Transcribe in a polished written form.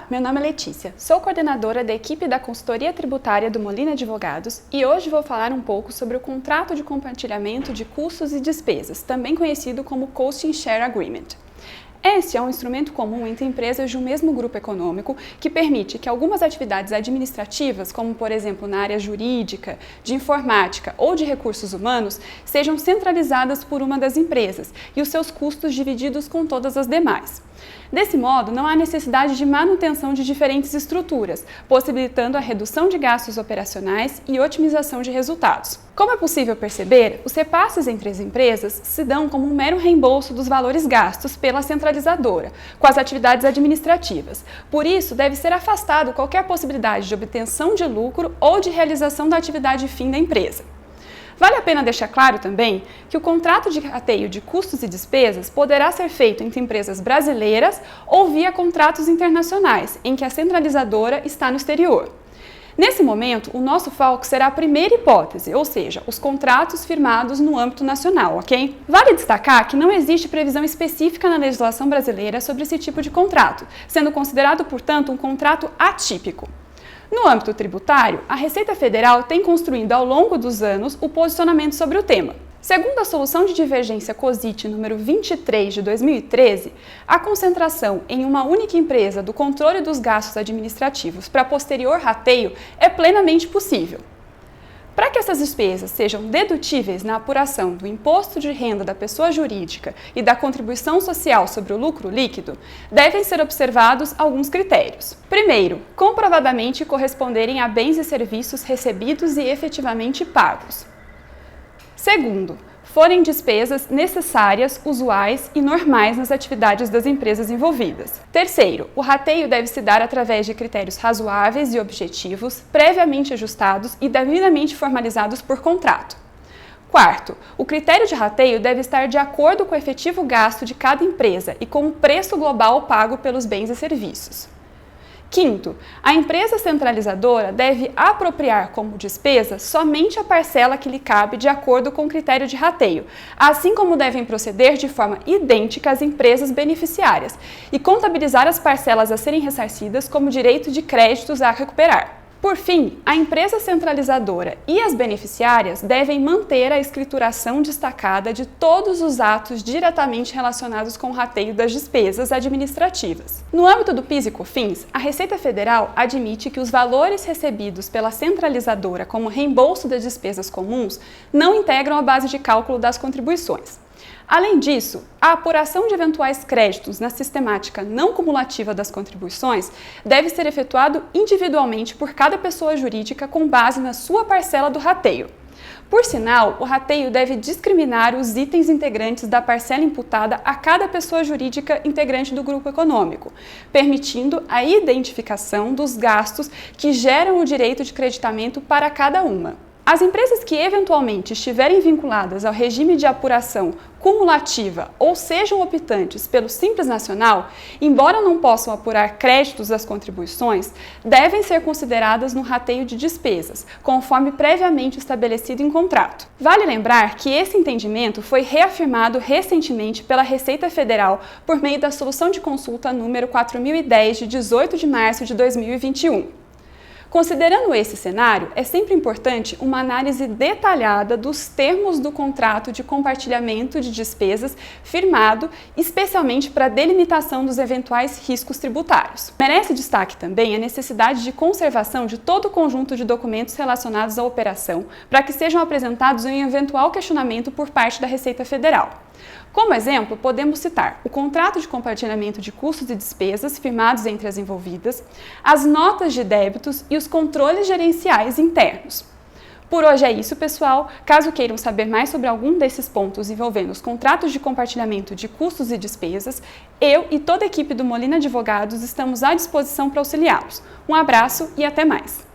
meu nome é Letícia, sou coordenadora da equipe da consultoria tributária do Molina Advogados e hoje vou falar um pouco sobre o contrato de compartilhamento de custos e despesas, também conhecido como Cost Share Agreement. Este é um instrumento comum entre empresas de um mesmo grupo econômico que permite que algumas atividades administrativas, como por exemplo na área jurídica, de informática ou de recursos humanos, sejam centralizadas por uma das empresas e os seus custos divididos com todas as demais. Desse modo, não há necessidade de manutenção de diferentes estruturas, possibilitando a redução de gastos operacionais e otimização de resultados. Como é possível perceber, os repasses entre as empresas se dão como um mero reembolso dos valores gastos pela centralizadora, com as atividades administrativas. Por isso, deve ser afastado qualquer possibilidade de obtenção de lucro ou de realização da atividade fim da empresa. Vale a pena deixar claro também que o contrato de rateio de custos e despesas poderá ser feito entre empresas brasileiras ou via contratos internacionais, em que a centralizadora está no exterior. Nesse momento, o nosso foco será a primeira hipótese, ou seja, os contratos firmados no âmbito nacional, ok? Vale destacar que não existe previsão específica na legislação brasileira sobre esse tipo de contrato, sendo considerado, portanto, um contrato atípico. No âmbito tributário, a Receita Federal tem construído ao longo dos anos o posicionamento sobre o tema. Segundo a solução de divergência COSIT número 23 de 2013, a concentração em uma única empresa do controle dos gastos administrativos para posterior rateio é plenamente possível. Para que essas despesas sejam dedutíveis na apuração do imposto de renda da pessoa jurídica e da contribuição social sobre o lucro líquido, devem ser observados alguns critérios. Primeiro, comprovadamente corresponderem a bens e serviços recebidos e efetivamente pagos. Segundo, forem despesas necessárias, usuais e normais nas atividades das empresas envolvidas. Terceiro, o rateio deve se dar através de critérios razoáveis e objetivos, previamente ajustados e devidamente formalizados por contrato. Quarto, o critério de rateio deve estar de acordo com o efetivo gasto de cada empresa e com o preço global pago pelos bens e serviços. Quinto, a empresa centralizadora deve apropriar como despesa somente a parcela que lhe cabe de acordo com o critério de rateio, assim como devem proceder de forma idêntica as empresas beneficiárias e contabilizar as parcelas a serem ressarcidas como direito de créditos a recuperar. Por fim, a empresa centralizadora e as beneficiárias devem manter a escrituração destacada de todos os atos diretamente relacionados com o rateio das despesas administrativas. No âmbito do PIS e COFINS, a Receita Federal admite que os valores recebidos pela centralizadora como reembolso das despesas comuns não integram a base de cálculo das contribuições. Além disso, a apuração de eventuais créditos na sistemática não cumulativa das contribuições deve ser efetuado individualmente por cada pessoa jurídica com base na sua parcela do rateio. Por sinal, o rateio deve discriminar os itens integrantes da parcela imputada a cada pessoa jurídica integrante do grupo econômico, permitindo a identificação dos gastos que geram o direito de creditamento para cada uma. As empresas que eventualmente estiverem vinculadas ao regime de apuração cumulativa ou sejam optantes pelo Simples Nacional, embora não possam apurar créditos das contribuições, devem ser consideradas no rateio de despesas, conforme previamente estabelecido em contrato. Vale lembrar que esse entendimento foi reafirmado recentemente pela Receita Federal por meio da Solução de Consulta número 4010 de 18 de março de 2021. Considerando esse cenário, é sempre importante uma análise detalhada dos termos do contrato de compartilhamento de despesas firmado, especialmente para a delimitação dos eventuais riscos tributários. Merece destaque também a necessidade de conservação de todo o conjunto de documentos relacionados à operação, para que sejam apresentados em eventual questionamento por parte da Receita Federal. Como exemplo, podemos citar o contrato de compartilhamento de custos e despesas firmados entre as envolvidas, as notas de débitos e os controles gerenciais internos. Por hoje é isso, pessoal. Caso queiram saber mais sobre algum desses pontos envolvendo os contratos de compartilhamento de custos e despesas, eu e toda a equipe do Molina Advogados estamos à disposição para auxiliá-los. Um abraço e até mais!